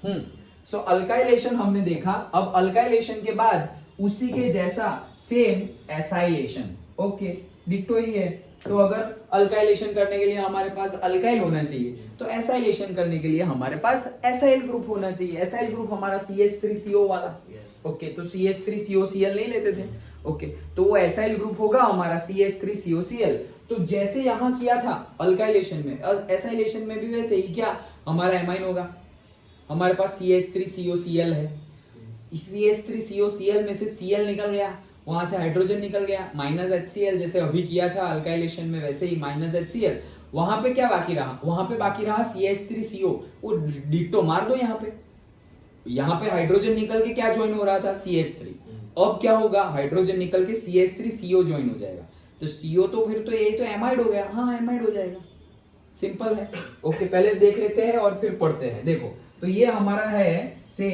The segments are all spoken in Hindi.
सो अल्काइलेशन हमने देखा। अब अल्काइलेशन के बाद उसी के जैसा सेम एसाइलेशन, ओके डिट्टो ही है। तो अगर अल्काइलेशन करने के लिए हमारे पास अल्काइल होना चाहिए, तो एसाइलेशन करने के लिए हमारे पास एसाइल ग्रुप होना चाहिए। एसाइल ग्रुप हमारा CH3CO वाला, ओके तो CH3COCl नहीं लेते थे, ओके तो वो एसाइल ग्रुप होगा हमारा CH3COCl। तो जैसे यहां किया था अल्काइलेशन में, एसाइलेशन में भी वैसे ही क्या हमारा एमाइन होगा। हमारे पास CH3COCl है, CH3COCl में से Cl निकल गया, वहां से हाइड्रोजन निकल गया, -HCl जैसे अभी किया था अल्काइलेशन में वैसे ही -HCl। वहां पे क्या बाकी रहा, वहां पे बाकी रहा CH3CO। वो डिट्टो मार दो यहाँ पे हाइड्रोजन निकल के क्या ज्वाइन हो रहा था CH3, अब क्या होगा हाइड्रोजन निकल के CH3CO ज्वाइन हो जाएगा। तो CO तो फिर तो यही तो एमाइड हो गया, हाँ एमाइड हो जाएगा, सिंपल है। ओके पहले देख लेते हैं और फिर पढ़ते हैं। देखो तो ये हमारा है से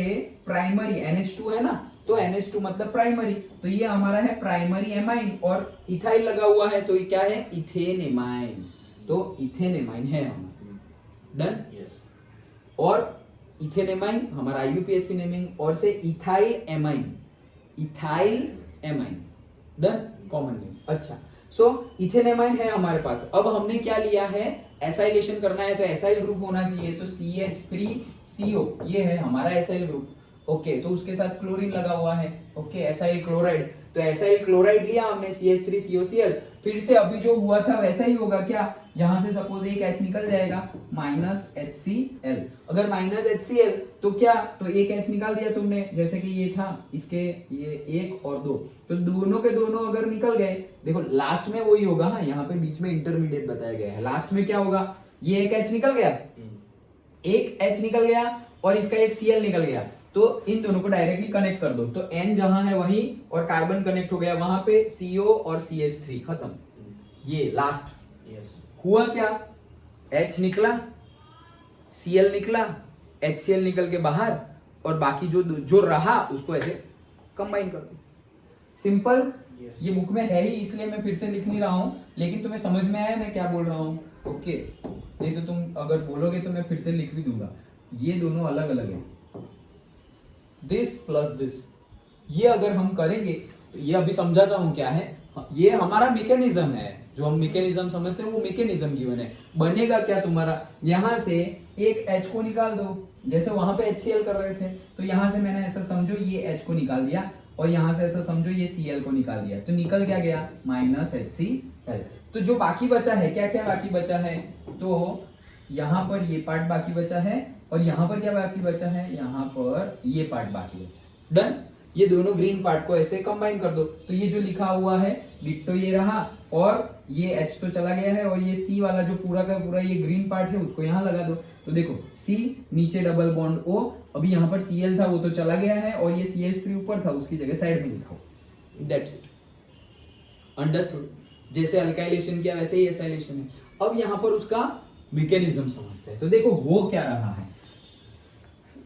प्राइमरी NH2 है ना, तो NH2 मतलब प्राइमरी, तो ये हमारा है प्राइमरी एमाइन और इथाइल लगा हुआ है, तो ये क्या है इथेन एमाइन। तो इथेन एमाइन है हमारा, डन। और इथेन एमाइन हमारा IUPAC नेमिंग, और से ethyl amine, ethyl amine, done common name. अच्छा सो इथेन एमाइन है हमारे पास। अब हमने क्या लिया है, एसाइलेशन करना है तो एसाइल ग्रुप होना चाहिए, तो CH3CO ये है हमारा एसाइल ग्रुप, ओके तो उसके साथ क्लोरीन लगा हुआ है, ओके एसाइल क्लोराइड। तो एसाइल क्लोराइड लिया हमने CH3COCl, फिर से अभी जो हुआ था वैसा ही होगा क्या, यहां से सपोज एक H निकल जाएगा -HCl। अगर -HCl तो क्या, तो एक H निकाल दिया तुमने, जैसे कि ये था इसके ये 1 और 2, तो दोनों के दोनों अगर निकल गए, देखो लास्ट में वही होगा ना, यहाँ पे बीच में इंटरमीडिएट बताया गया है, लास्ट में क्या होगा, ये एक H निकल गया, एक H निकल गया और इसका एक Cl निकल गया, तो इन दोनों को डायरेक्टली कनेक्ट कर दो, तो N जहां है वहीं और कार्बन कनेक्ट हो गया वहां पे, CO और CH3 खत्म। ये लास्ट हुआ क्या, H निकला, Cl निकला, HCl निकल के बाहर, और बाकी जो रहा उसको ऐसे कंबाइन कर दो, सिंपल। ये बुक में है ही इसलिए मैं फिर से लिख नहीं रहा हूं, लेकिन तुम्हें समझ में आया मैं क्या बोल रहा हूं, ओके। नहीं तो तुम अगर बोलोगे तो मैं फिर से लिख भी दूंगा। ये दोनों अलग अलग है, दिस प्लस दिस, ये अगर हम करेंगे तो ये अभी समझाता हूं क्या है, ये हमारा मैकेनिज्म है, जो हम मैकेनिज्म समझते हैं वो मैकेनिज्म गिवन है। बनेगा क्या तुम्हारा, यहां से एक H को निकाल दो, जैसे वहां पे HCl कर रहे थे, तो यहां से मैंने ऐसा समझो ये H को निकाल दिया, और यहां से ऐसा समझो ये Cl को निकाल दिया, तो निकल क्या गया -HCl। तो जो बाकी बचा है, क्या क्या बाकी बचा है, तो यहाँ पर ये पार्ट बाकी बचा है, और यहाँ पर क्या बाकी बचा है, यहाँ पर ये पार्ट बाकी बचा है, डन। ये दोनों ग्रीन पार्ट को ऐसे कंबाइन कर दो, तो ये जो लिखा हुआ है डिट्टो ये रहा, और ये H तो चला गया है, और ये C वाला जो पूरा का पूरा ये ग्रीन पार्ट है उसको यहाँ लगा दो, तो देखो C नीचे डबल बॉन्ड O, अभी यहाँ पर Cl था वो तो चला गया है, और ये CH3 ऊपर था उसकी जगह साइड में लिखा हो, दैट्स इट, अंडरस्टूड। जैसे अल्काइलेशन किया वैसे ही एसाइलेशन है। अब यहाँ पर उसका मैकेनिज्म समझते हैं, तो देखो हो क्या रहा है,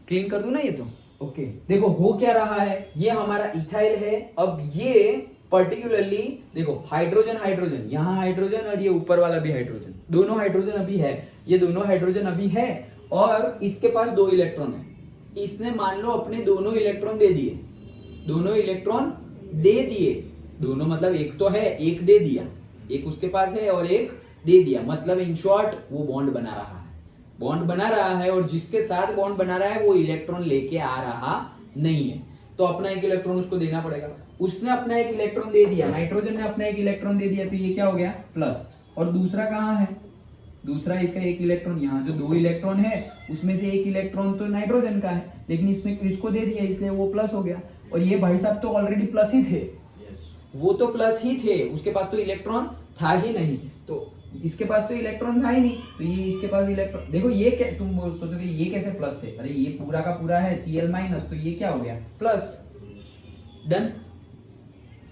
क्लीन कर दूं ना ये तो, ओके देखो हो क्या रहा है, ये हमारा इथाइल है। अब ये पर्टिकुलरली देखो हाइड्रोजन हाइड्रोजन, यहाँ हाइड्रोजन और ये ऊपर वाला भी हाइड्रोजन, दोनों हाइड्रोजन अभी है, ये दोनों हाइड्रोजन अभी है, और इसके पास 2 इलेक्ट्रॉन है। इसने मान लो अपने दोनों इलेक्ट्रॉन दे दिए, दोनों इलेक्ट्रॉन दे दिए, दोनों मतलब एक तो है एक दे दिया, एक उसके पास है और एक दे दिया, मतलब इन शॉर्ट वो बॉन्ड बना रहा है, बॉन्ड बना रहा है, और जिसके साथ बॉन्ड बना रहा है वो इलेक्ट्रॉन लेके आ रहा नहीं है, तो अपना एक इलेक्ट्रॉन उसको देना पड़ेगा। उसने अपना एक इलेक्ट्रॉन दे दिया, नाइट्रोजन ने अपना एक इलेक्ट्रॉन दे दिया, तो ये क्या हो गया प्लस, और दूसरा कहाँ है, दूसरा इसका एक इलेक्ट्रॉन, यहाँ जो 2 इलेक्ट्रॉन है उसमें से एक इलेक्ट्रॉन तो नाइट्रोजन का है, लेकिन इसमें इसको दे दिया इसलिए वो प्लस हो गया, और ये भाई साहब तो ऑलरेडी प्लस ही थे, वो तो प्लस ही थे, उसके पास तो इलेक्ट्रॉन था ही नहीं, तो इसके पास तो इलेक्ट्रॉन था ही नहीं, तो ये इसके पास इलेक्ट्रॉन, देखो ये क्या तुम सोचोगे ये कैसे प्लस थे, अरे ये पूरा का पूरा है Cl माइनस, तो ये क्या हो गया प्लस, डन,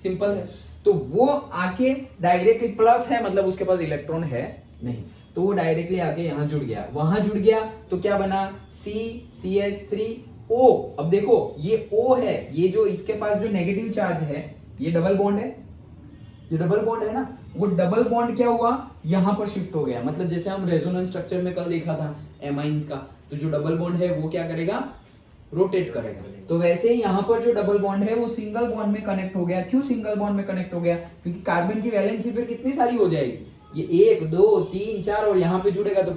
सिंपल है। तो वो आके डायरेक्टली प्लस है, मतलब उसके पास इलेक्ट्रॉन है नहीं, तो वो डायरेक्टली आके यहाँ जुड़ गया, वहां जुड़ गया, तो क्या बना CH3O। अब देखो ये O है, ये जो इसके पास जो नेगेटिव चार्ज है, ये डबल बॉन्ड है, ये डबल बॉन्ड है ना, वो डबल बॉन्ड क्या हुआ यहाँ पर शिफ्ट हो गया, मतलब जैसे हम रेजोनेंस स्ट्रक्चर में कल देखा था एमाइंस का, तो जो डबल बॉन्ड है वो क्या करेगा, रोटेट करेगा। तो वैसे ही यहाँ पर जो डबल बॉन्ड है वो सिंगल बॉन्ड में कनेक्ट हो गया। क्यों सिंगल बॉन्ड में कनेक्ट हो गया? क्योंकि कार्बन की वैलेंसी फिर कितनी सारी हो जाएगी, ये 1 2 3 4 और यहाँ पे जुड़ेगा तो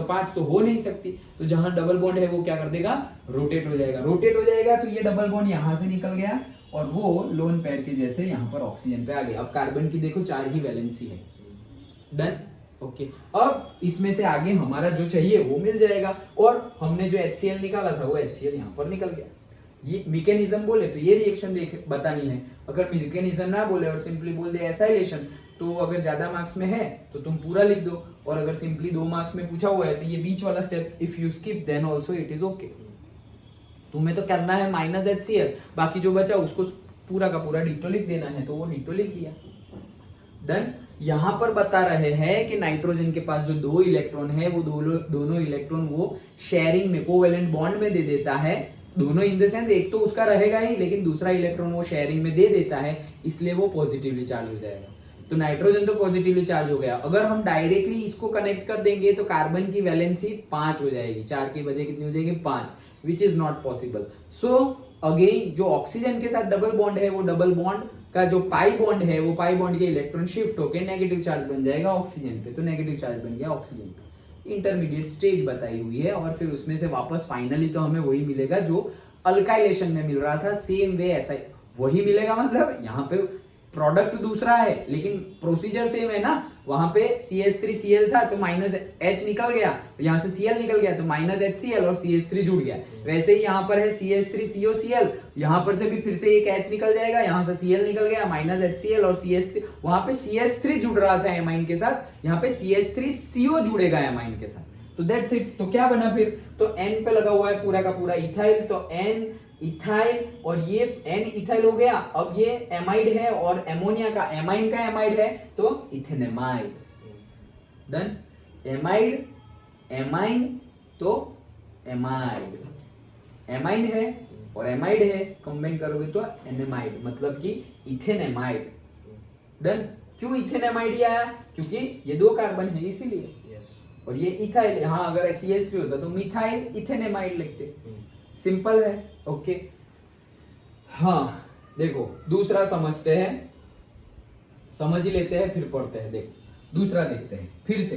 5 तो हो नहीं सकती। तो जहां डबल बॉन्ड है वो क्या कर देगा, रोटेट हो जाएगा। रोटेट हो जाएगा तो ये डबल बॉन्ड यहाँ से निकल गया और वो लोन पेयर के जैसे यहाँ पर ऑक्सीजन पे आ गया। अब कार्बन की देखो 4 ही वैलेंसी है। Done, okay. अब इसमें से आगे हमारा जो चाहिए वो मिल जाएगा और हमने जो HCl निकाला था वो HCl यहाँ पर निकल गया। ये मैकेनिज्म बोले तो ये रिएक्शन देख बतानी है। अगर मैकेनिज्म ना बोले और सिंपली बोल दे एसाइलेशन, तो अगर ज्यादा मार्क्स में है तो तुम पूरा लिख दो, और अगर सिंपली 2 मार्क्स में पूछा हुआ है तो ये बीच वाला step if you skip then also it is okay. तुम्हें तो करना है -HCl, बाकी जो बचा उसको पूरा का पूरा डिटो लिख देना है, तो वो डिटो लिख दिया। डन। यहाँ पर बता रहे हैं कि नाइट्रोजन के पास जो 2 इलेक्ट्रॉन है वो दोनों इलेक्ट्रॉन वो शेयरिंग में कोवेलेंट बॉन्ड में दे देता है। दोनों इन द सेंस एक तो उसका रहेगा ही, लेकिन दूसरा इलेक्ट्रॉन वो शेयरिंग में दे देता है, इसलिए वो पॉजिटिवली चार्ज हो जाएगा। तो नाइट्रोजन तो पॉजिटिवली चार्ज हो गया। अगर हम डायरेक्टली इसको कनेक्ट कर देंगे तो कार्बन की वैलेंसी 5 हो जाएगी, 4 की बजाय कितनी हो जाएगी 5, which is not possible. So again जो ऑक्सीजन के साथ डबल बॉन्ड है वो डबल बॉन्ड का जो पाई बॉन्ड है वो पाई बॉन्ड के इलेक्ट्रॉन शिफ्ट होकर नेगेटिव चार्ज बन जाएगा ऑक्सीजन पे, तो नेगेटिव चार्ज बन गया ऑक्सीजन पे। इंटरमीडिएट स्टेज बताई हुई है और फिर उसमें से वापस फाइनली तो हमें वही मिलेगा जो अल्काइलेशन में मिल रहा था, सेम वे ऐसा वही मिलेगा। मतलब यहाँ पे प्रोडक्ट दूसरा है लेकिन प्रोसीजर सेम है ना। वहां पे CH3Cl था तो -H निकल गया, यहाँ से Cl निकल गया तो -HCl और CH3 जुड़ गया। वैसे ही यहाँ पर है CH3COCl, यहाँ पर से भी फिर से एक H निकल जाएगा, यहाँ से Cl निकल गया, -HCl और CH3, वहां पे CH3 जुड़ रहा था एमाइन के साथ, यहाँ पे CH3CO जुड़ेगा एमाइन के साथ। तो दैट्स इट। तो क्या बना फिर, तो N पे लगा हुआ है पूरा का पूरा इथाइल, तो N इथाइल और ये N इथाइल हो गया। अब ये एमाइड है और एमोनिया का एमाइन का एमाइड है तो इथेनेमाइड। डन। एमाइड एमाइन तो एमाइड, एमाइन है और एमाइड है, कंबाइन करोगे तो एनेमाइड, मतलब कि इथेनेमाइड। डन। क्यों इथेनेमाइड आया, क्योंकि ये 2 कार्बन है इसीलिए। और ये इथाइल, यहाँ अगर CH3 होता तो मिथाइल इथेनेमाइड लिखते। सिंपल है, ओके। हाँ देखो दूसरा समझते हैं, समझ ही लेते हैं फिर पढ़ते हैं। देखो दूसरा देखते हैं फिर से।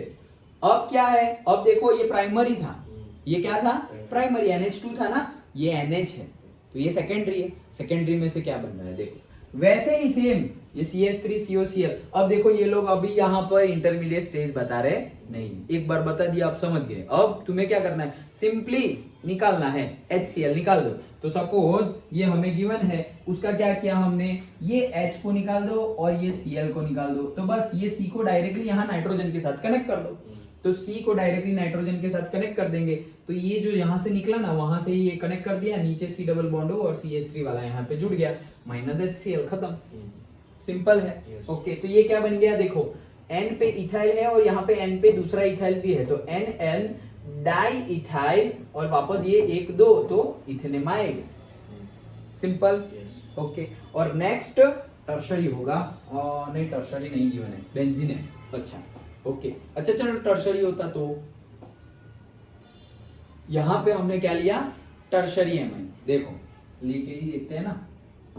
अब क्या है, अब देखो ये प्राइमरी था, ये क्या था प्राइमरी, NH2 था ना, ये NH है तो ये सेकेंडरी है। सेकेंडरी में से क्या बन रहा है देखो, वैसे ही सेम ये CH3COCl। अब देखो ये लोग अभी यहाँ पर इंटरमीडिएट स्टेज बता रहे नहीं, एक बार बता दिया आप समझ गए। अब तुम्हें क्या करना है, सिंपली निकालना है HCl, निकाल दो। तो सपोज ये हमें गिवन है, उसका क्या किया हमने, ये H को निकाल दो और ये Cl को निकाल दो। तो बस ये C को डायरेक्टली यहाँ नाइट्रोजन के साथ कनेक्ट कर दो। तो C को डायरेक्टली नाइट्रोजन के साथ कनेक्ट कर देंगे तो ये जो यहाँ से निकला ना वहां से ही ये कनेक्ट कर दिया, नीचे C डबल बॉन्ड हो और CH3 वाला यहाँ पे जुड़ गया, -HCl, खत्म। सिंपल है, ओके। तो ये क्या बन गया देखो, N पे इथाइल है और यहाँ पे N पे दूसरा इथाइल भी है तो NN डाई इथाइल और वापस ये 1 2 तो इथेनेमाइड। Simple, okay. और नेक्स्ट टर्शरी होगा, नहीं टर्शरी नहीं गिवन है, बेंजीन है। अच्छा ओके, अच्छा चलो टर्शरी होता तो यहां पे हमने क्या लिया, टर्शरी एमाइन। देखो लिखे ही देखते हैं ना,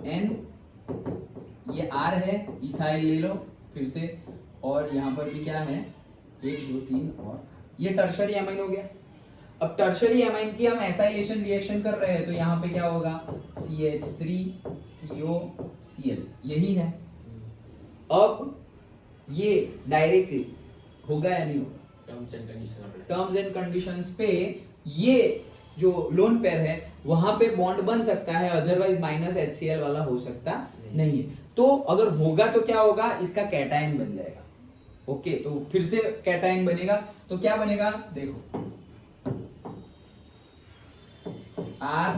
N ये R है, इथाइल ले लो फिर से, और यहाँ पर भी क्या है 1 2 3 और ये टर्शरी एमाइन हो गया। अब टर्शरी एमाइन की हम एसाइलेशन रिएक्शन कर रहे हैं तो यहाँ पे क्या होगा CH3COCl, यही है। अब ये डायरेक्टली होगा या नहीं होगा, टर्म्स एंड कंडीशंस पे ये जो लोन पेयर है वहां पे बॉन्ड बन सकता है, अदरवाइज -HCl वाला हो सकता नहीं है। तो अगर होगा तो क्या होगा, इसका कैटायन बन जाएगा। ओके, तो फिर से कैटायन बनेगा तो क्या बनेगा देखो, R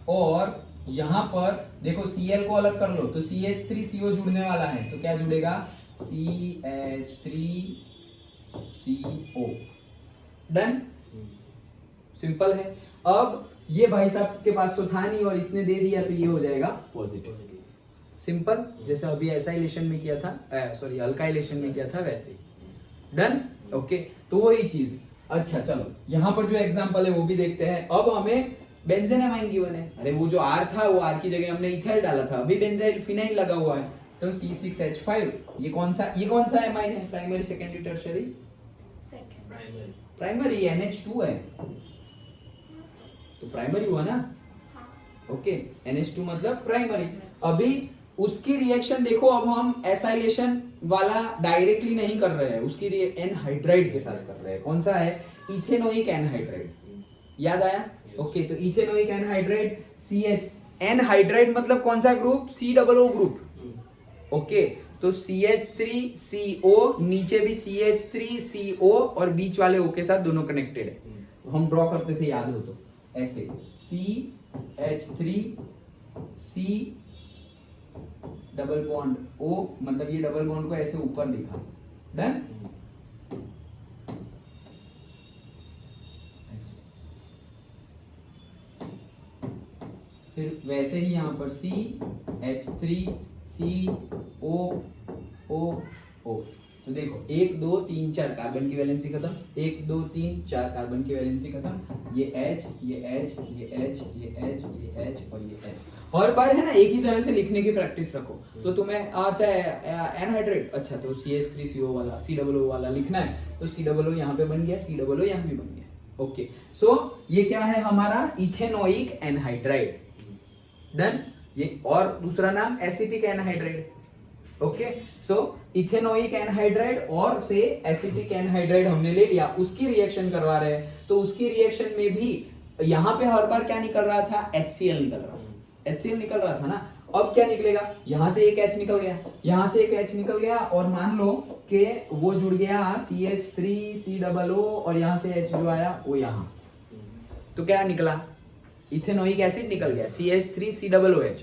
और यहां पर देखो Cl को अलग कर लो तो CH3CO जुड़ने वाला है तो क्या जुड़ेगा CH3CO। डन, सिंपल है। अब ये भाई साहब के पास तो था नहीं और इसने दे दिया तो ये हो जाएगा पॉजिटिव। सिंपल, जैसे अभी एसाइलेशन में किया था, सॉरी अल्काइलेशन में किया था वैसे ही। डन, ओके, तो वही चीज। अच्छा चलो यहाँ पर जो एग्जांपल है वो भी देखते हैं। अब हमें बेंजीन एमाइन गिवन है। अरे वो जो R था वो R की जगह हमने इथाइल डाला था, अभी बेंजाइल फिनाइल लगा हुआ है, तो C6H5 ये कौन सा एमाइन है? Primary, secondary, tertiary? Primary NH2 है, तो प्राइमरी हुआ ना। ओके, NH2 मतलब प्राइमरी। अभी उसकी रिएक्शन देखो, अब हम एसाइलेशन वाला डायरेक्टली नहीं कर रहे हैं, उसकी एनहाइड्राइड के साथ कर रहे हैं। कौन सा है? इथेनोइक एनहाइड्राइड, याद आया? ओके, तो इथेनोइक एनहाइड्राइड CH, एनहाइड्राइड मतलब कौन सा ग्रुप? COO group. ओके, तो CH3CO, नीचे भी CH3CO और बीच वाले O के साथ दोनों कनेक्टेड है। हम ड्रॉ करते थे, याद हो तो, ऐसे CH3C डबल बॉन्ड O, मतलब ये डबल बॉन्ड को ऐसे ऊपर लिखा। डन? फिर वैसे ही यहाँ पर CH3COO। तो देखो 1 2 3 4 कार्बन की वैलेंसी खत्म, 1 2 3 4 कार्बन की वैलेंसी खत्म, ये H, ये H, ये H, ये H, ये H और ये H। हर बार है ना एक ही तरह से लिखने की प्रैक्टिस रखो, तो तुम्हें अच्छा एनहाइड्रेट, अच्छा तो CH3CO वाला COO वाला लिखना है, तो COO यहाँ पे बन गया, COO यहाँ भी बन गया। ओके, सो ये क्या है हमारा? Ethanoic anhydride. डन? ये और दूसरा नाम एसिटिक एनहाइड्राइड। ओके, सो इथेनोइक एनहाइड्राइड और से एसिटिक एनहाइड्राइड हमने ले लिया, उसकी रिएक्शन करवा रहे हैं, तो उसकी रिएक्शन में भी यहाँ पे हर बार क्या निकल रहा था? HCl निकल रहा था, HCl निकल रहा था ना। अब क्या निकलेगा? यहाँ से एक H निकल गया, यहाँ से एक H निकल गया, और मान लो कि वो जुड़ गया CH3COO और यहाँ से H जो आया वो यहाँ, तो क्या निकला? इथेनोइक एसिड निकल गया, CH3COOH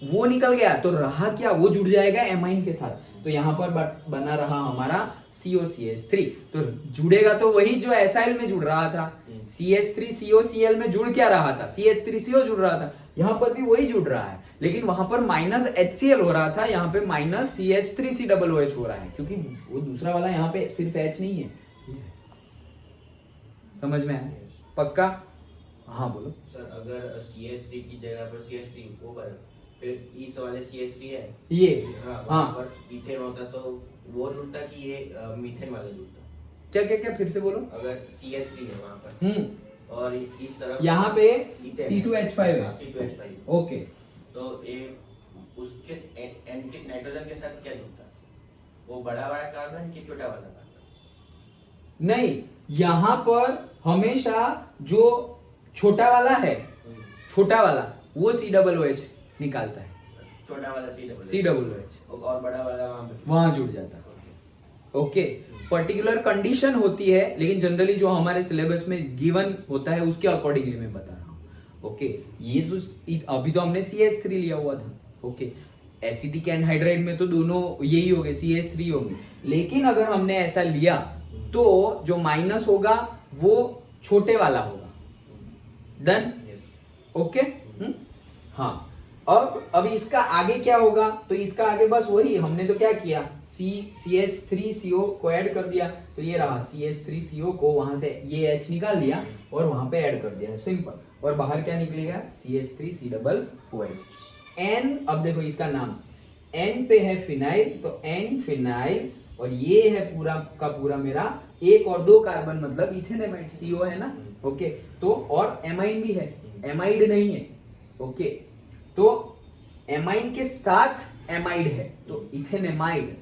वो निकल गया, तो रहा क्या? वो जुड़ जाएगा एमाइन के साथ, तो यहाँ पर बना रहा हमारा COCH3। तो जुड़ेगा तो वही जो एसाइल में जुड़ रहा था, CH3COCl में जुड़ क्या रहा था? CH3CO जुड़ रहा था, यहाँ पर भी वही जुड़ रहा है, लेकिन वहां पर -HCl हो रहा था, यहाँ पे -CH3COOH हो रहा है, क्योंकि वो दूसरा वाला यहाँ पे सिर्फ H नहीं है। समझ में आया? पक्का? हाँ बोलो सर। अगर CH3 की जगह पर CH3 ऊपर, फिर इस वाले CH3 है ये, हाँ पर इथेन होता तो वो जुड़ता कि ये मीथेन वाला जुड़ता? क्या क्या क्या फिर से बोलो। अगर CH3 है वहां पर और इस तरफ यहाँ पे C2H5 है, C2H5, ओके, तो ये उसके N के नाइट्रोजन के साथ क्या जुड़ता? वो बड़ा वाला कार्बन कि छोटा वाला कार्बन? नहीं, यहाँ पर हमेशा जो छोटा वाला है, छोटा वाला वो COOH निकालता है, छोटा वाला COOH और बड़ा वाला वहां जुड़ जाता है। ओके, पर्टिकुलर कंडीशन होती है, लेकिन जनरली जो हमारे सिलेबस में गिवन होता है उसके अकॉर्डिंगली मैं बता रहा हूँ। ओके, ये जो अभी तो हमने CH3 लिया हुआ था। ओके, एसिटिक एनहाइड्राइड में तो दोनों यही हो गए, CH3 होंगे, लेकिन अगर हमने ऐसा लिया तो जो माइनस होगा वो छोटे वाला होगा। डन? ओके, हाँ। अब इसका आगे क्या होगा? तो इसका आगे बस वही, हमने तो क्या किया, CH3CO को ऐड कर दिया, तो ये रहा CH3CO को वहां से ये H निकाल दिया और वहां पे ऐड कर दिया, सिंपल। और बाहर क्या निकलेगा? CH3COOH। N, अब देखो इसका नाम, N पे है फिनाइल, तो N फिनाइल, और ये है पूरा का पूरा मेरा 1 और 2 कार्बन, मतलब इथेनेमाइड, CO है ना। ओके, तो और एमाइन भी है, एमाइड नहीं है। ओके, तो एमाइन के साथ एमाइड है, तो इथेनेमाइड।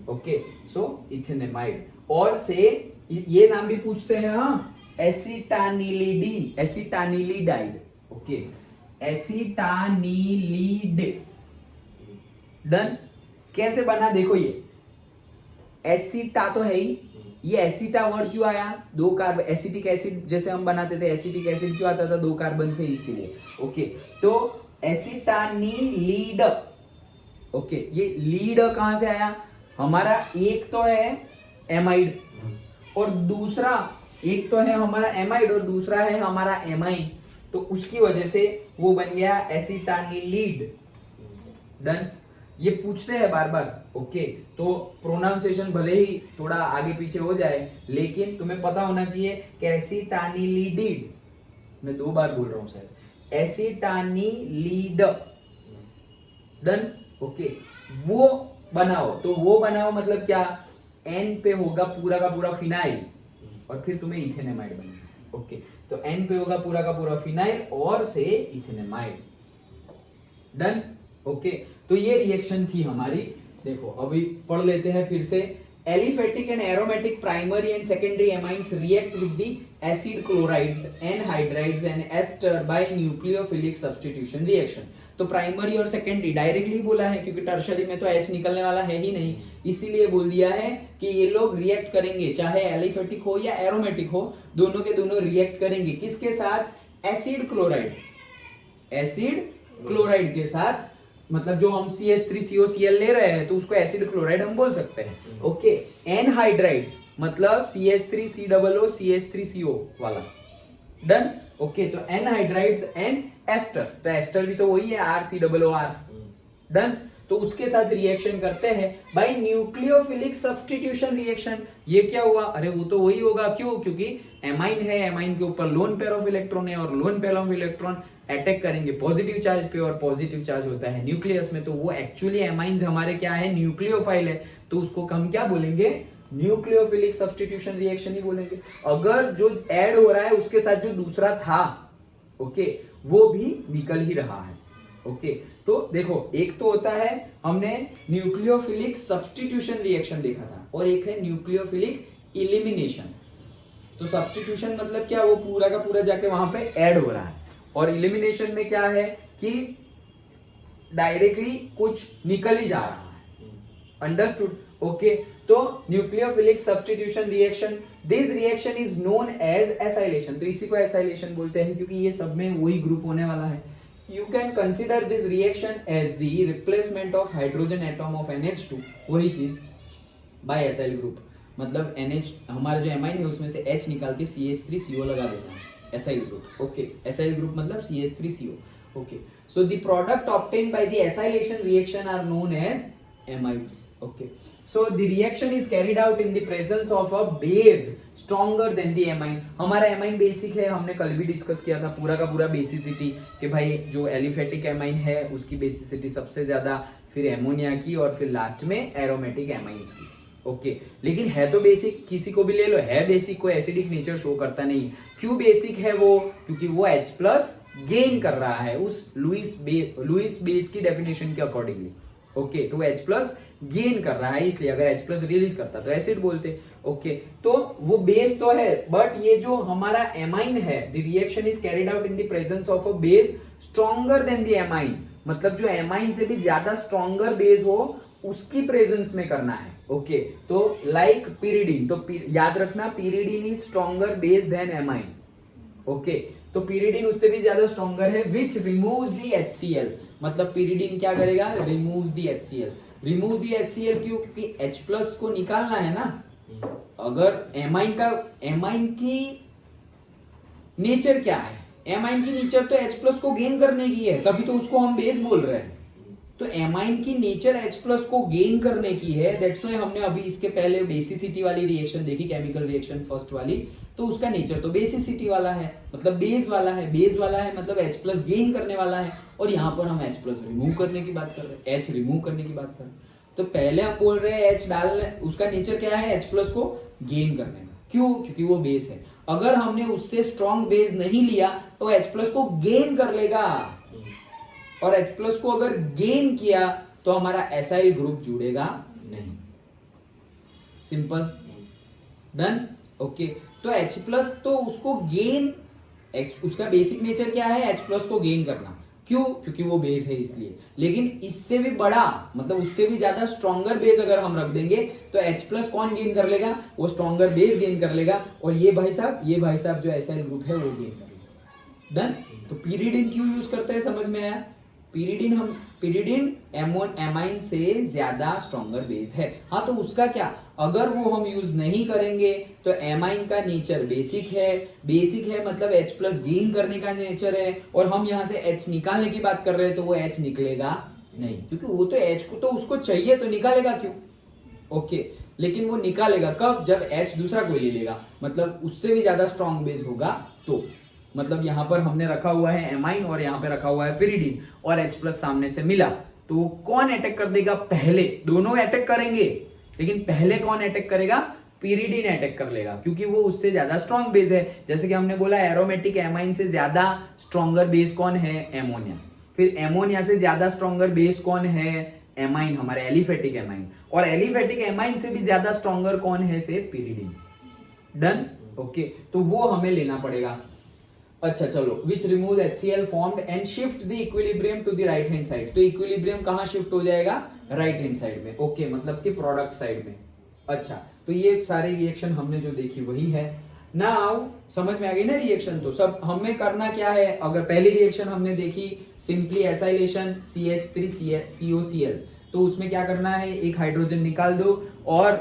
ओके, सो इथेनेमाइड। और से ये नाम भी पूछते हैं, हाँ, एसिटानिलिडीन, एसिटानिलिडाइड। ओके, एसिटानिलिड। डन? कैसे बना देखो, ये एसिटा तो है ही, ये एसिटा वर्ड क्यों आया? 2 कार्बन, एसिटिक एसिड जैसे हम बनाते थे, एसिटिक एसिड क्यों आता था? 2 कार्बन थे इसीलिए। ओके, तो एसिटानिलीड। ओके, ये लीड कहां से आया? हमारा एक तो है एमाइड और दूसरा, एक तो है हमारा एमाइड और दूसरा है हमारा एमाइन, तो उसकी वजह से वो बन गया एसिटानिलीड। डन? ये पूछते हैं बार बार, ओके। तो प्रोनाउंसिएशन भले ही थोड़ा आगे पीछे हो जाए, लेकिन तुम्हें पता होना चाहिए कि एसिटानिलिडिड, मैं 2 बार बोल रहा हूं सर, एसिटानिलिड, डन, ओके। वो बनाओ, तो वो बनाओ मतलब क्या, एन पे होगा पूरा का पूरा फिनाइल और फिर तुम्हें इथेनेमाइड बनना, ओके। तो एन पे होगा पूरा का पूरा फिनाइल और से इथेनेमाइड, डन, ओके। तो ये रिएक्शन थी हमारी। देखो अभी पढ़ लेते हैं फिर से। Aliphatic and aromatic primary and secondary amines react with the acid chlorides anhydrides and ester by nucleophilic substitution reaction. तो प्राइमरी और सेकेंडरी डायरेक्टली बोला है क्योंकि टर्शरी में तो H निकलने वाला है ही नहीं, इसीलिए बोल दिया है कि ये लोग रिएक्ट करेंगे, चाहे एलिफेटिक हो या एरोमेटिक हो, दोनों के दोनों रिएक्ट करेंगे। किसके साथ, एसिड क्लोराइड, एसिड क्लोराइड के साथ, मतलब जो हम CH3COCl ले रहे हैं तो उसको एसिड क्लोराइड हम बोल सकते हैं, ओके। एनहाइड्राइड्स मतलब CH3COO CH3CO वाला, डन, ओके। तो एनहाइड्राइड्स एंड एस्टर, तो एस्टर भी तो वही है RCOOR, डन। तो उसके साथ रिएक्शन करते हैं बाय न्यूक्लियोफिलिक सब्स्टिट्यूशन रिएक्शन। ये क्या हुआ, अरे वो तो वही होगा, क्यों, क्योंकि एमाइन है, एमाइन के ऊपर लोन पेयर ऑफ इलेक्ट्रॉन है और lone pair of electron attack करेंगे पॉजिटिव चार्ज पे और पॉजिटिव चार्ज होता है न्यूक्लियस में, तो वो एक्चुअली एमाइंस हमारे क्या है, न्यूक्लियोफाइल है, तो उसको हम क्या बोलेंगे, न्यूक्लियोफिलिक सब्स्टिट्यूशन रिएक्शन ही बोलेंगे। अगर जो ऐड हो रहा है उसके साथ जो दूसरा था, ओके, वो भी निकल ही रहा है, ओके। तो देखो एक तो होता है, हमने न्यूक्लियोफिलिक सब्स्टिट्यूशन रिएक्शन देखा था, और एक है न्यूक्लियोफिलिक इलिमिनेशन। तो सब्स्टिट्यूशन मतलब क्या, वो पूरा का पूरा जाके वहां पे ऐड हो रहा है, और इलिमिनेशन में क्या है कि डायरेक्टली कुछ निकल ही जा रहा है, अंडरस्टूड, ओके। तो nucleophilic substitution reaction, this reaction is known as acylation, तो इसी को एसाइलेशन बोलते हैं क्योंकि ये सब में वही ग्रुप होने वाला है। You can consider this reaction as the replacement of hydrogen atom of NH2, वही चीज बाय एसाइल ग्रुप, मतलब NH हमारा जो एमाइन है उसमें से H निकाल के CH3CO लगा देना है, acyl group, okay. Acyl group मतलब CH3CO, okay. So the product obtained by the acylation reaction are known as amides, okay. So the reaction is carried out in the presence of a base stronger than the amine. हमारा एमाइन बेसिक है, हमने कल भी डिस्कस किया था पूरा का पूरा बेसिसिटी, कि भाई जो एलिफेटिक एमाइन है उसकी बेसिसिटी सबसे ज्यादा, फिर एमोनिया की, और फिर लास्ट में एरोमेटिक एमाइंस की, ओके। लेकिन है तो बेसिक, किसी को भी ले लो, है बेसिक, कोई एसिडिक नेचर शो करता नहीं। क्यों बेसिक है वो, क्योंकि वो H+ गेन कर रहा है उस लुईस बेस की डेफिनेशन के अकॉर्डिंगली, ओके। तो H+ गेन कर रहा है, इसलिए अगर H+ रिलीज करता तो एसिड बोलते, ओके। तो वो बेस तो है, बट ये जो हमारा एमाइन है, the reaction is carried out in the presence of a base stronger than the amine, मतलब जो एमाइन से भी ज्यादा स्ट्रॉन्गर बेस हो उसकी प्रेजेंस में करना है, ओके। तो लाइक पिरिडीन, तो याद रखना pyridine is stronger base than amine, okay. तो पिरिडीन उससे भी ज्यादा स्ट्रॉन्गर है, विच रिमूव्स द HCl, मतलब पिरिडीन क्या करेगा, removes the HCl। Remove the HCl क्यों, क्योंकि H+ को निकालना है ना। अगर एमाइन की नेचर क्या है, एमाइन की नेचर तो H+ को गेन करने की है, तभी तो उसको हम बेस बोल रहे हैं। तो एमाइन की नेचर H+ को गेन करने की है, दैट्स व्हाई हमने अभी इसके पहले बेसिसिटी वाली रिएक्शन देखी, केमिकल रिएक्शन फर्स्ट वाली, तो उसका नेचर तो बेसिसिटी वाला है, मतलब बेस वाला है, बेस वाला है मतलब H+ गेन करने वाला है, और यहाँ पर हम H+ रिमूव करने की बात कर रहे हैं, H रिमूव करने की बात कर रहे हैं। तो पहले हम बोल रहे हैं H डालने, उसका नेचर क्या है, H+ को गेन करने का, क्यों, क्योंकि वो बेस है। अगर हमने उससे स्ट्रॉन्ग बेस नहीं लिया तो H+ को गेन कर लेगा, और H+ को अगर गेन किया तो हमारा एसाइल ग्रुप जुड़ेगा नहीं, सिंपल, डन, ओके। तो H+ तो उसको गेन, उसका बेसिक नेचर क्या है, H+ को गेन करना, क्यों, क्योंकि वो बेस है इसलिए। लेकिन इससे भी बड़ा, मतलब उससे भी ज्यादा स्ट्रॉन्गर बेस अगर हम रख देंगे तो H+ कौन गेन कर लेगा, वो स्ट्रॉन्गर बेस गेन कर लेगा, और ये भाई साहब जो एसाइल ग्रुप है वो गेन कर लेगा, डन। तो पिरिडीन क्यों यूज करते हैं, समझ में आया। पिरिडीन एमाइन से ज्यादा स्ट्रॉन्गर बेस है, हाँ। तो उसका क्या, अगर वो हम यूज नहीं करेंगे तो एमाइन का नेचर बेसिक है मतलब H+ गेन करने का नेचर है, और हम यहाँ से H निकालने की बात कर रहे हैं तो वो H निकलेगा नहीं, क्योंकि वो तो H को तो उसको चाहिए तो निकालेगा क्यों? ओके, लेकिन वो निकालेगा कब? जब H दूसरा कोई ले लेगा, मतलब उससे भी ज्यादा स्ट्रॉन्ग बेस होगा तो। मतलब यहाँ पर हमने रखा हुआ है एमाइन और यहाँ पे रखा हुआ है पिरिडीन और H प्लस सामने से मिला, तो कौन अटैक कर देगा पहले? दोनों अटैक करेंगे, लेकिन पहले कौन अटैक करेगा? पिरिडीन अटैक कर लेगा, क्योंकि वो उससे ज्यादा स्ट्रॉन्ग बेस है। जैसे कि हमने बोला एरोमेटिक एमाइन से ज्यादा स्ट्रॉन्गर बेस कौन है? एमोनिया। फिर एमोनिया से ज्यादा स्ट्रॉन्गर बेस कौन है? एमाइन, हमारे एलिफेटिक एमाइन। और एलिफेटिक एमाइन से भी ज्यादा स्ट्रॉन्गर कौन है? से पिरिडीन। डन? ओके, तो वो हमें लेना पड़ेगा। अच्छा चलो, which remove HCl formed and shift the equilibrium to the right hand side. तो इक्विलिब्रियम कहां शिफ्ट हो जाएगा? राइट हैंड साइड में। ओके, मतलब कि प्रोडक्ट साइड में। अच्छा, तो ये सारे रिएक्शन हमने जो देखी वही है। नाउ समझ में आ गई ना रिएक्शन? तो सब हमें करना क्या है? अगर पहली रिएक्शन हमने देखी सिंपली एसाइलेशन CH3COCl, तो उसमें क्या करना है? एक हाइड्रोजन निकाल दो और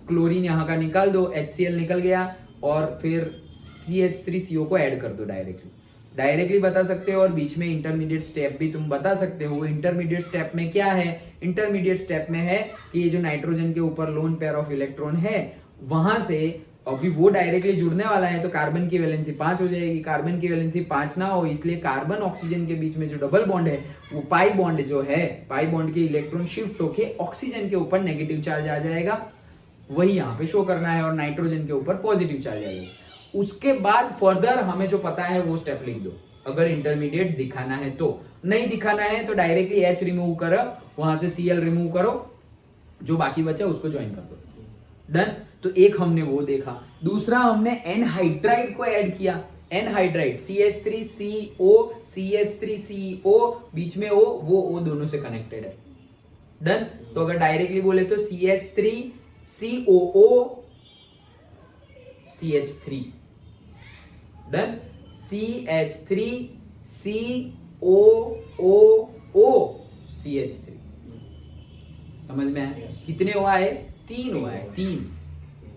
क्लोरीन यहाँ का निकाल दो, HCl निकल गया, और फिर CH3CO को ऐड कर दो डायरेक्टली बता सकते हो। और बीच में इंटरमीडिएट स्टेप भी तुम बता सकते हो। वो इंटरमीडिएट स्टेप में क्या है? इंटरमीडिएट स्टेप में है कि ये जो नाइट्रोजन के ऊपर लोन पेयर ऑफ इलेक्ट्रॉन है, वहां से अभी वो डायरेक्टली जुड़ने वाला है, तो कार्बन की वैलेंसी 5 हो जाएगी। कार्बन की वैलेंसी 5 ना हो, इसलिए कार्बन ऑक्सीजन के बीच में जो डबल बॉन्ड है, वो पाई बॉन्ड जो है, पाई बॉन्ड के इलेक्ट्रॉन शिफ्ट होके ऑक्सीजन के ऊपर नेगेटिव चार्ज आ जाएगा, वही यहाँ पे शो करना है, और नाइट्रोजन के ऊपर पॉजिटिव चार्ज आ जाएगा। उसके बाद फर्दर हमें जो पता है वो स्टेप लिख दो, अगर इंटरमीडिएट दिखाना है तो। नहीं दिखाना है तो डायरेक्टली H रिमूव करो, वहां से Cl रिमूव करो, जो बाकी बचा उसको ज्वाइन कर दो। डन? तो एक हमने वो देखा। दूसरा हमने एनहाइड्राइड को ऐड किया। एनहाइड्राइड CH3CO CH3CO, बीच में O, वो O दोनों से कनेक्टेड है। डन? तो अगर डायरेक्टली बोले तो CH3COO CH3। Done? CH3COOO CH3। समझ में आया? कितने हुआ है? 3 हुआ है, 3।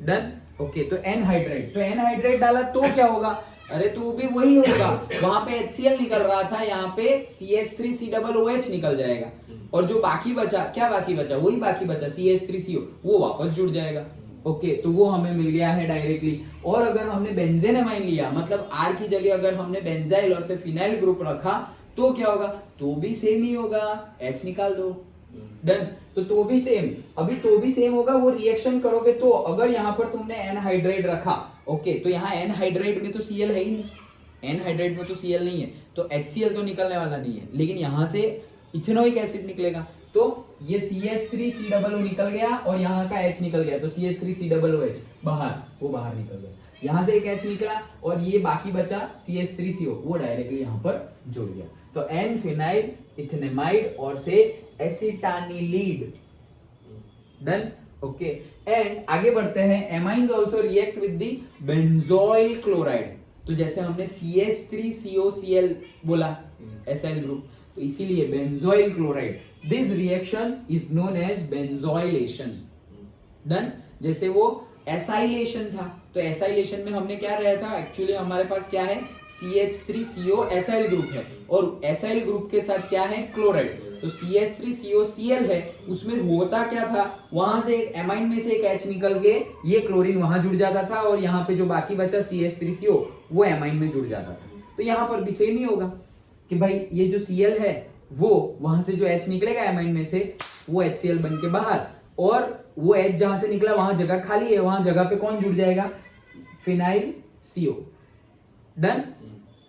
डन? ओके, तो एनहाइड्राइड, तो एनहाइड्राइड डाला तो क्या होगा? अरे तो भी वही होगा, वहां पे HCl निकल रहा था, यहाँ पे CH3COOH निकल जाएगा, और जो बाकी बचा, क्या बाकी बचा? वही बाकी बचा CH3CO, वो वापस जुड़ जाएगा। ओके, तो वो हमें मिल गया है डायरेक्टली। और अगर हमने बेंजेन एमाइन लिया, मतलब R की जगह अगर हमने बेंजाइल और से फिनाइल ग्रुप रखा, तो क्या होगा? तो भी सेम ही होगा, H निकाल दो। डन? तो भी सेम, अभी तो भी सेम होगा। वो रिएक्शन करोगे तो अगर यहाँ पर तुमने एनहाइड्राइड रखा, ओके, तो यहाँ एनहाइड्राइड में तो Cl है ही नहीं, एनहाइड्राइड में तो Cl नहीं है, तो HCl तो निकलने वाला नहीं है, लेकिन यहाँ से इथेनोइक एसिड निकलेगा, तो ये CH3COO निकल गया और यहाँ का H निकल गया, तो CH3COOH बाहर, वो बाहर निकल गया। यहाँ से एक H निकला और ये बाकी बचा CH3CO, वो डायरेक्टली यहाँ पर जुड़ गया। तो एन फिनाइल इथेनेमाइड और से एसिटानिलीड। डन? ओके, एंड आगे बढ़ते हैं। Amines also react with the benzoyl chloride. तो जैसे हमने CH3COCl बोला, एसाइल ग्रुप, तो इसीलिए benzoyl chloride, this reaction is known as benzoylation. Done? जैसे वो एसाइलेशन था, तो एसाइलेशन में हमने क्या रहा था? एक्चुअली हमारे पास क्या है? CH3CO एसाइल ग्रुप है, और एसाइल ग्रुप के साथ क्या है? क्लोराइड। तो CH3COCl है, उसमें होता क्या था? वहां से एक एमाइन में से एक H निकल के ये क्लोरीन वहां जुड़ जाता था, और यहाँ पे जो बाकी बचा CH3CO वो एमाइन में जुड़ जाता था। तो यहाँ पर भी सेम ही होगा कि भाई ये जो Cl है, वो वहां से जो H निकलेगा एमाइन में से, वो HCl बन के बाहर, और वो H जहां से निकला वहां जगह खाली है, वहां जगह पे कौन जुड़ जाएगा? Phenyl CO। डन?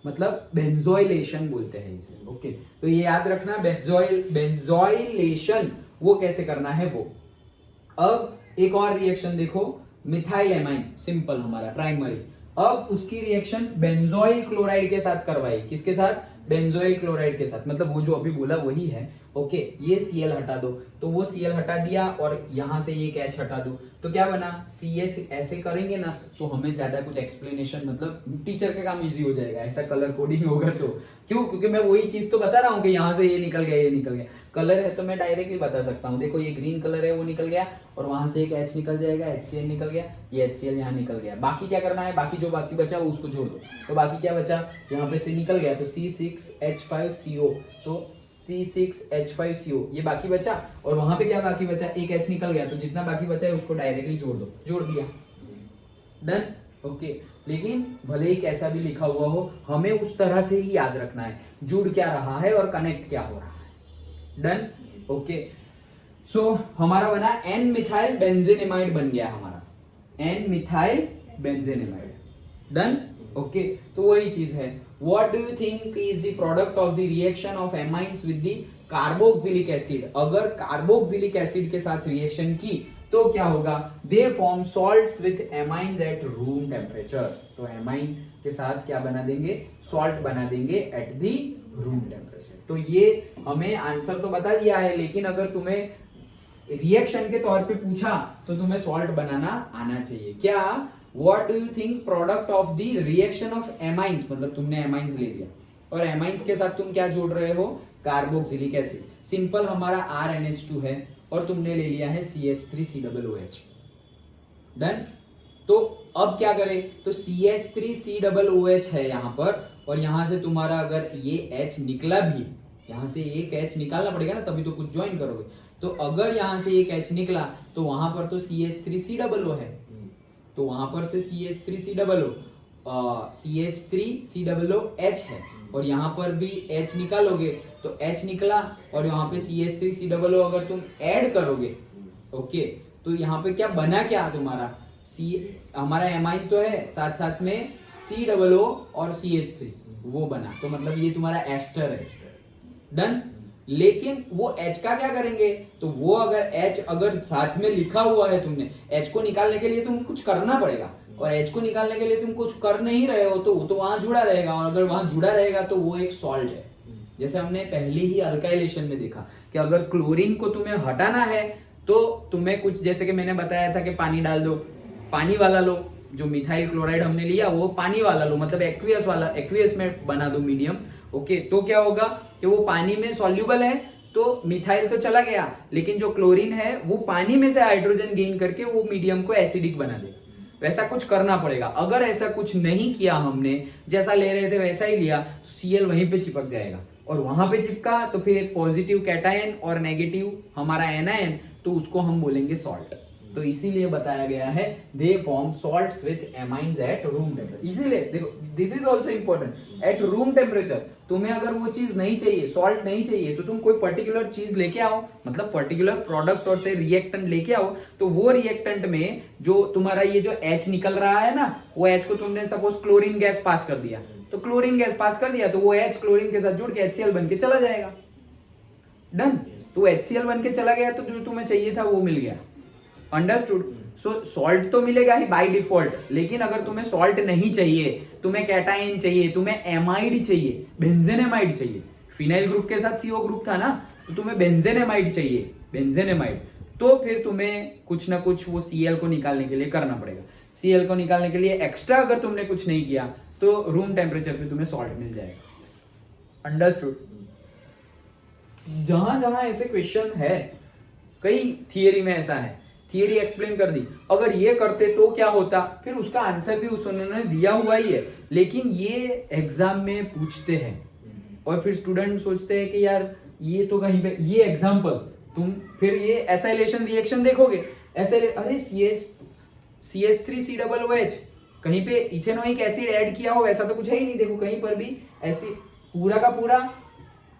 मतलब बेंजोइलेशन बोलते हैं इसे। ओके, तो ये याद रखना, बेंजोइलेशन वो कैसे करना है वो। अब एक और रिएक्शन देखो, मिथाइल एमाइन, सिंपल हमारा प्राइमरी। अब उसकी रिएक्शन बेंजोइल क्लोराइड के साथ करवाई। किसके साथ? बेंजोइल क्लोराइड के साथ, मतलब वो जो अभी बोला वही है। ओके, ये Cl हटा दो, तो वो Cl हटा दिया और यहां से एक H हटा दो, तो क्या बना? CH। ऐसे करेंगे ना तो हमें ज्यादा कुछ एक्सप्लेनेशन, मतलब टीचर का काम इजी हो जाएगा, ऐसा कलर कोडिंग होगा तो। क्यों? क्योंकि मैं वही चीज तो बता रहा हूँ कि यहाँ से ये निकल गया, ये निकल गया। कलर है तो मैं डायरेक्टली बता सकता हूँ, देखो ये ग्रीन कलर है, वो निकल गया, और वहां से एक H निकल जाएगा, HCl निकल गया, ये HCl यहाँ निकल गया। बाकी क्या करना है? बाकी जो बाकी बचा वो उसको जोड़ दो, तो बाकी क्या बचा? यहाँ पे से निकल गया, तो C6H5CO, तो C6H5CO, ये बाकी बचा, और वहां पे क्या बाकी बचा, एक H निकल गया, तो जितना बाकी बचा है उसको डायरेक्टली जोड़ दो, जोड़ दिया, डन, ओके। लेकिन भले ही कैसा भी लिखा हुआ हो, हमें उस तरह से ही याद रखना है, जुड़ क्या रहा है और कनेक्ट क्या हो रहा है, डन, ओके। सो हमारा बना N मिथाइल बेंजेनेमाइड बन गया हमारा, N मिथाइल बेंजेनेमाइड, डन, ओके। तो वही चीज है, what do you think is the product of the reaction of amines with the carboxylic acid, अगर कार्बोक्सिलिक एसिड के साथ रिएक्शन की तो क्या होगा, they form salts with amines at room temperatures, तो एमाइन के साथ क्या बना देंगे, सॉल्ट बना देंगे एट द रूम टेम्परेचर। तो ये हमें आंसर तो बता दिया है, लेकिन अगर तुम्हें रिएक्शन के तौर पे पूछा तो तुम्हें सॉल्ट बनाना आना चाहिए। क्या, what do you think product of the reaction of amines, मतलब तुमने एमाइन्स ले लिया और एमाइन्स के साथ तुम क्या जोड़ रहे हो, कार्बोक्सिलिक एसिड, सिंपल हमारा RNH2 है और तुमने ले लिया है CH3COOH, डन। तो अब क्या करें, तो CH3COOH है यहाँ पर, और यहां से तुम्हारा अगर ये H निकला भी, यहां से एक H निकालना पड़ेगा ना, तभी तो कुछ ज्वाइन करोगे, तो अगर यहां से एक H निकला तो वहां पर तो CH3COO है, तो वहां पर से CH3COO CH3COOH है, और यहाँ पर भी H निकालोगे तो H निकला, और यहाँ पे CH3COO अगर तुम ऐड करोगे, ओके, तो यहाँ पे क्या बना, क्या तुम्हारा हमारा एमाइन तो है, साथ साथ में COO और CH3 वो बना, तो मतलब ये तुम्हारा एस्टर है, डन। लेकिन वो H का क्या करेंगे, तो वो अगर H अगर साथ में लिखा हुआ है, तुमने H को निकालने के लिए तुम कुछ करना पड़ेगा, और H को निकालने के लिए तुम कुछ कर नहीं रहे हो तो वो तो वहां जुड़ा रहेगा, और अगर वहां जुड़ा रहेगा तो वो एक सॉल्ट है। जैसे हमने पहले ही अल्काइलेशन में देखा कि अगर क्लोरीन को तुम्हें हटाना है तो तुम्हें कुछ, जैसे कि मैंने बताया था कि पानी डाल दो, पानी वाला लो, जो मिथाइल क्लोराइड हमने लिया वो पानी वाला लो, मतलब एक्वियस वाला, एक्वियस में बना दो मीडियम, ओके। तो क्या होगा कि वो पानी में सॉल्यूबल है, तो मिथाइल तो चला गया, लेकिन जो क्लोरीन है वो पानी में से हाइड्रोजन गेन करके वो मीडियम को एसिडिक बना देगा। वैसा कुछ करना पड़ेगा, अगर ऐसा कुछ नहीं किया हमने, जैसा ले रहे थे वैसा ही लिया, तो Cl वहीं पे चिपक जाएगा, और वहां पे चिपका तो फिर एक पॉजिटिव कैटायन और नेगेटिव हमारा एनायन, तो उसको हम बोलेंगे सॉल्ट। तो इसीलिए बताया गया है they form salts with amines at room temperature. इसीलिए देखो, this is also important, at room temperature. तुम्हें अगर वो चीज नहीं चाहिए, सॉल्ट नहीं चाहिए, तो तुम कोई पर्टिकुलर चीज लेके आओ, मतलब पर्टिकुलर प्रोडक्ट और से रिएक्टेंट लेके आओ, तो वो रिएक्टेंट में जो तुम्हारा ये जो H निकल रहा है ना, वो H को तुमने सपोज क्लोरीन गैस पास कर दिया, तो क्लोरीन गैस पास कर दिया तो वो H क्लोरीन के साथ जुड़ के HCl बन के चला जाएगा, डन। तो HCl बन के चला गया, तो जो तुम्हें चाहिए था वो मिल गया, अंडरस्टूड। सो सॉल्ट तो मिलेगा ही बाय डिफॉल्ट, लेकिन अगर तुम्हें सॉल्ट नहीं चाहिए, तुम्हें कैटायन चाहिए, तुम्हें एमाइड चाहिए, बेंजेनेमाइड चाहिए, फिनाइल ग्रुप के साथ CO ग्रुप था ना, तो तुम्हें बेंजेनेमाइड चाहिए, बेंजेनेमाइड, तो फिर तुम्हें कुछ ना कुछ वो Cl को निकालने के लिए करना पड़ेगा। Cl को निकालने के लिए एक्स्ट्रा अगर तुमने कुछ नहीं किया तो रूम टेम्परेचर पे तुम्हें सॉल्ट मिल जाएगा, अंडरस्टूड। जहां जहां ऐसे क्वेश्चन है, कई थियरी में ऐसा है, थियरी एक्सप्लेन कर दी, अगर ये करते तो क्या होता, फिर उसका आंसर भी उन्होंने दिया हुआ ही है, लेकिन ये एग्जाम में पूछते हैं, और फिर स्टूडेंट सोचते हैं कि यार ये तो कहीं पे, ये एग्जाम्पल तुम फिर ये एसाइलेशन रिएक्शन देखोगे, ऐसे अरे CH3COOH, कहीं पे इथेनोइक एसिड ऐड किया हो, ऐसा तो कुछ है ही नहीं, देखो कहीं पर भी ऐसी पूरा का पूरा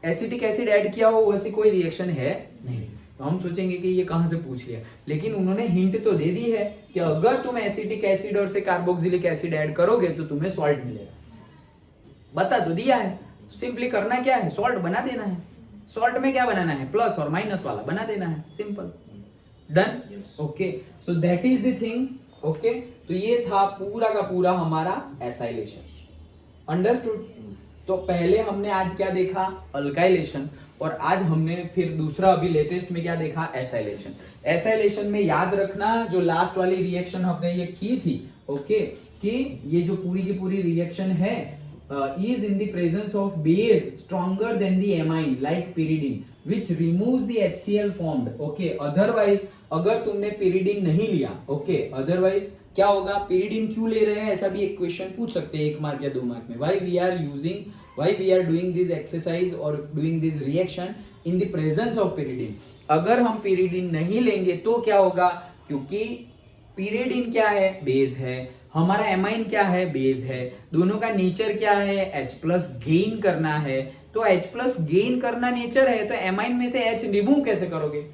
एसिटिक एसिड ऐड किया हो वैसी कोई रिएक्शन है नहीं, तो हम सोचेंगे कि ये कहां से पूछ लिया, लेकिन उन्होंने हिंट तो दे दी है कि अगर तुम एसिटिक एसिड और से कार्बोक्सिलिक एसिड ऐड करोगे तो तुम्हें सॉल्ट मिलेगा, बता तो दिया है, सिंपली करना क्या है, सॉल्ट बना देना है। सॉल्ट में क्या बनाना है, प्लस और माइनस वाला बना देना है, simple, done, okay. So that is the thing, okay. तो ये था पूरा का पूरा हमारा एसाइलेशन, अंडरस्टूड। तो पहले हमने आज क्या देखा, अल्काइलेशन, और आज हमने फिर दूसरा अभी लेटेस्ट में क्या देखा, एसाइलेशन। एसाइलेशन में याद रखना जो लास्ट वाली रिएक्शन हमने ये की थी, ओके, कि ये जो पूरी की पूरी रिएक्शन है is in the presence of base stronger than the amine like pyridine which removes the HCl formed, okay। otherwise अगर तुमने pyridine नहीं लिया, okay, otherwise क्या होगा, पीरिडिन क्यों ले रहे हैं, ऐसा भी एक क्वेश्चन पूछ सकते हैं 1 मार्क या 2 मार्क में। Why we are doing this exercise और doing this reaction in the presence of pyridine. अगर हम पीरिडिन नहीं लेंगे तो क्या होगा, क्योंकि पीरिडिन क्या है, बेस है, हमारा एमाइन क्या है, बेस है, दोनों का नेचर क्या है, H प्लस गेन करना है। तो H प्लस गेन करना नेचर है, तो एमाइन में से H रिमूव कैसे करोगे,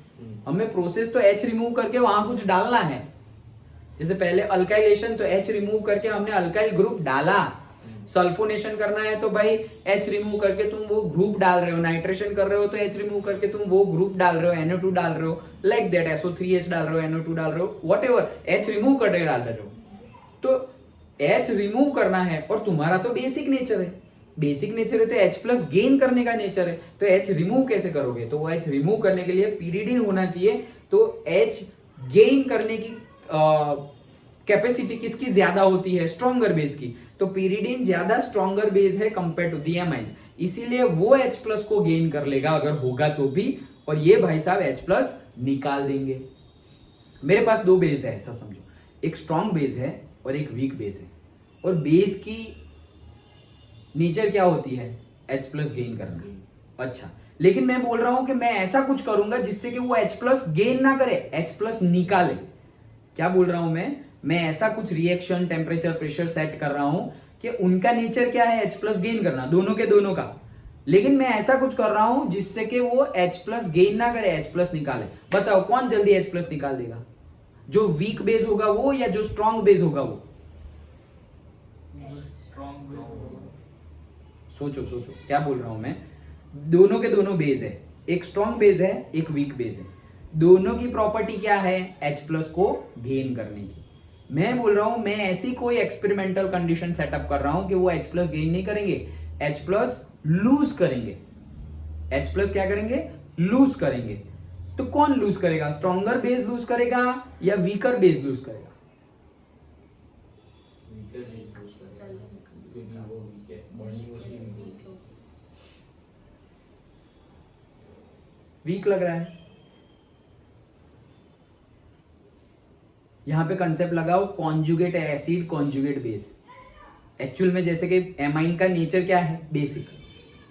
हमें प्रोसेस तो H रिमूव करके वहां कुछ डालना है। जैसे पहले अल्काइलेशन, तो H रिमूव करके हमने अल्काइल ग्रुप डाला, सल्फोनेशन करना है तो भाई H रिमूव करके तुम वो ग्रुप डाल रहे हो, नाइट्रेशन कर रहे हो तो H रिमूव करके तुम वो ग्रुप डाल रहे हो, NO2 डाल रहे हो, लाइक दैट SO3H डाल रहे हो, NO2 डाल रहे हो, व्हाटएवर H रिमूव करके डाल रहे हो। तो H रिमूव करना है और तुम्हारा तो बेसिक नेचर है, बेसिक नेचर है तो H प्लस गेन करने का नेचर है, तो H रिमूव कैसे करोगे, तो वो H रिमूव करने के लिए पीरिडिन होना चाहिए। तो H गेन करने की कैपेसिटी किसकी ज्यादा होती है, स्ट्रॉन्गर बेस की, तो पीरिडिन ज्यादा स्ट्रॉन्गर बेस है कंपेयर टू दी एमाइंस, इसीलिए वो H प्लस को गेन कर लेगा अगर होगा तो भी, और ये भाई साहब H प्लस निकाल देंगे। मेरे पास 2 बेस है ऐसा समझो, एक स्ट्रॉन्ग बेस है और एक वीक बेस है, और बेस की नेचर क्या होती है, H प्लस गेन करना। अच्छा, लेकिन मैं बोल रहा हूं कि मैं ऐसा कुछ करूंगा जिससे कि वो H प्लस गेन ना करे, H प्लस निकाले। क्या बोल रहा हूं मैं ऐसा कुछ रिएक्शन, टेम्परेचर, प्रेशर सेट कर रहा हूं कि उनका नेचर क्या है, H प्लस गेन करना, दोनों के दोनों का, लेकिन मैं ऐसा कुछ कर रहा हूं जिससे कि वो H प्लस गेन ना करे, H प्लस निकाले। बताओ कौन जल्दी H प्लस निकाल देगा, जो वीक बेस होगा वो या जो स्ट्रॉन्ग बेस होगा वो? सोचो क्या बोल रहा हूं मैं, दोनों के दोनों बेस है, एक स्ट्रॉन्ग बेस है, एक वीक बेस है, दोनों की प्रॉपर्टी क्या है, H प्लस को गेन करने की। मैं बोल रहा हूं मैं ऐसी कोई एक्सपेरिमेंटल कंडीशन सेटअप कर रहा हूं कि वो H प्लस गेन नहीं करेंगे, H प्लस लूज करेंगे। H प्लस क्या करेंगे, लूज करेंगे। तो कौन लूज करेगा, स्ट्रॉन्गर बेस लूज करेगा या वीकर बेस लूज करेगा? वीक लग रहा है। यहां पे कंसेप्ट लगाओ conjugate acid, conjugate base. Actual में जैसे कि एमाइन का नेचर क्या है, बेसिक,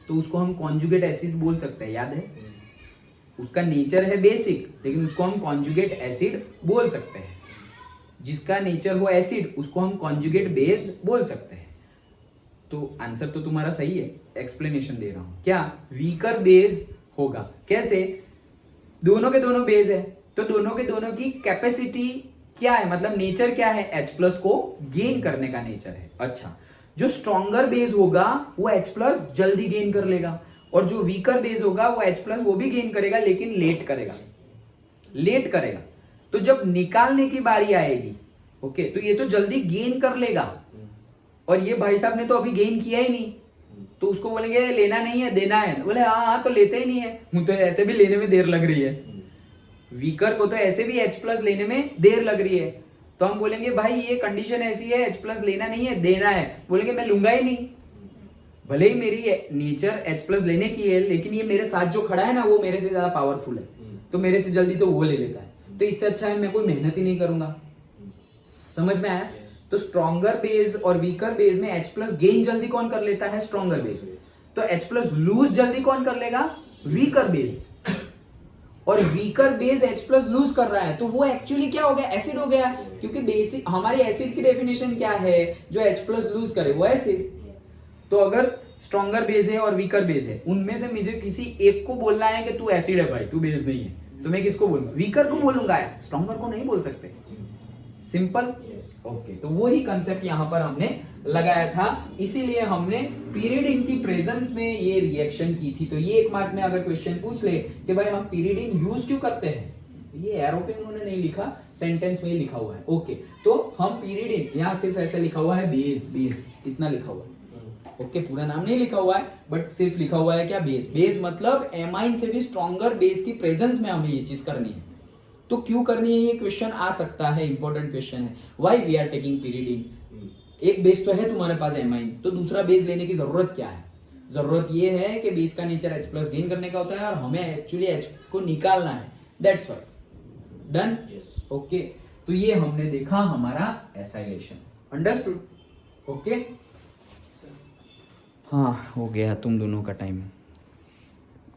तो उसको हम कॉन्जुगेट एसिड बोल सकते हैं, याद है? उसका नेचर है बेसिक, लेकिन उसको हम कॉन्जुगेट एसिड बोल सकते हैं। जिसका नेचर हो एसिड उसको हम कॉन्जुगेट बेस बोल सकते हैं। तो आंसर तो तुम्हारा सही है, एक्सप्लेनेशन दे रहा हूं। क्या वीकर बेस होगा, कैसे? दोनों के दोनों बेस है, तो दोनों के दोनों की कैपेसिटी क्या है, मतलब नेचर क्या है, H प्लस को गेन करने का नेचर है। अच्छा, जो स्ट्रॉन्गर बेस होगा वो H प्लस जल्दी गेन कर लेगा, और जो वीकर बेस होगा वो H प्लस वो भी गेन करेगा लेकिन लेट करेगा। तो जब निकालने की बारी आएगी, ओके, तो ये तो जल्दी गेन कर लेगा, और ये भाई साहब ने तो अभी गेन किया ही नहीं, तो उसको बोलेंगे लेना नहीं है, देना है, बोले हाँ तो लेते ही नहीं है, तो ऐसे भी लेने में देर लग रही है। वीकर को तो ऐसे भी H प्लस लेने में देर लग रही है, तो हम बोलेंगे भाई ये कंडीशन ऐसी है, H प्लस लेना नहीं है, देना है, बोलेंगे मैं लूंगा ही नहीं। भले ही मेरी नेचर H प्लस लेने की है, लेकिन ये मेरे साथ जो खड़ा है ना वो मेरे से ज्यादा पावरफुल है, तो मेरे से जल्दी तो वो ले लेता है, तो इससे अच्छा है मैं कोई मेहनत ही नहीं करूंगा। समझ में आया? तो स्ट्रॉन्गर बेस और वीकर बेस में H प्लस गेन जल्दी कौन कर लेता है, स्ट्रॉन्गर बेस। तो H प्लस लूज जल्दी कौन कर लेगा, वीकर बेस। और weaker base H plus lose कर रहा है, तो वो एक्चुअली क्या हो गया, एसिड हो गया, क्योंकि बेसिक हमारी एसिड की डेफिनेशन क्या है, जो H प्लस लूज करे वो एसिड। तो अगर स्ट्रॉन्गर बेस है और वीकर बेस है, उनमें से मुझे किसी एक को बोलना है कि तू एसिड है भाई, तू बेस नहीं है, तो मैं किसको बोलूंगा, वीकर को बोलूंगा, स्ट्रॉन्गर को नहीं बोल सकते। Simple, okay. तो वही कंसेप्ट यहां पर हमने लगाया था, इसीलिए हमने पीरियडिन की प्रेजेंस में ये रिएक्शन की थी। तो ये 1 मार्क में अगर क्वेश्चन पूछ ले कि भाई हम पीरियडिन यूज क्यों करते हैं, ये एरो पे उन्होंने नहीं लिखा, सेंटेंस में ही लिखा हुआ है, ओके। तो हम पीरियडिन, यहाँ सिर्फ ऐसे लिखा हुआ है बेस, इतना लिखा हुआ है, ओके, पूरा नाम नहीं लिखा हुआ है, बट सिर्फ लिखा हुआ है क्या, बेस मतलब एमाइन से भी स्ट्रॉन्गर बेस की प्रेजेंस में हमें ये चीज करनी है। तो क्यों करनी है, ये क्वेश्चन आ सकता है, इंपॉर्टेंट क्वेश्चन है। Why we are taking pyridine? एक बेस तो है तुम्हारे पास एमाइन, तो दूसरा बेस लेने की जरूरत क्या है? जरूरत ये है कि बेस का नेचर H प्लस गेन करने का होता है और हमें एक्चुअली H को निकालना है, दैट्स व्हाई। Done, okay. तो ये हमने देखा हमारा एसाइलेशन। अंडरस्टूड? ओके, हाँ हो गया तुम दोनों का टाइम।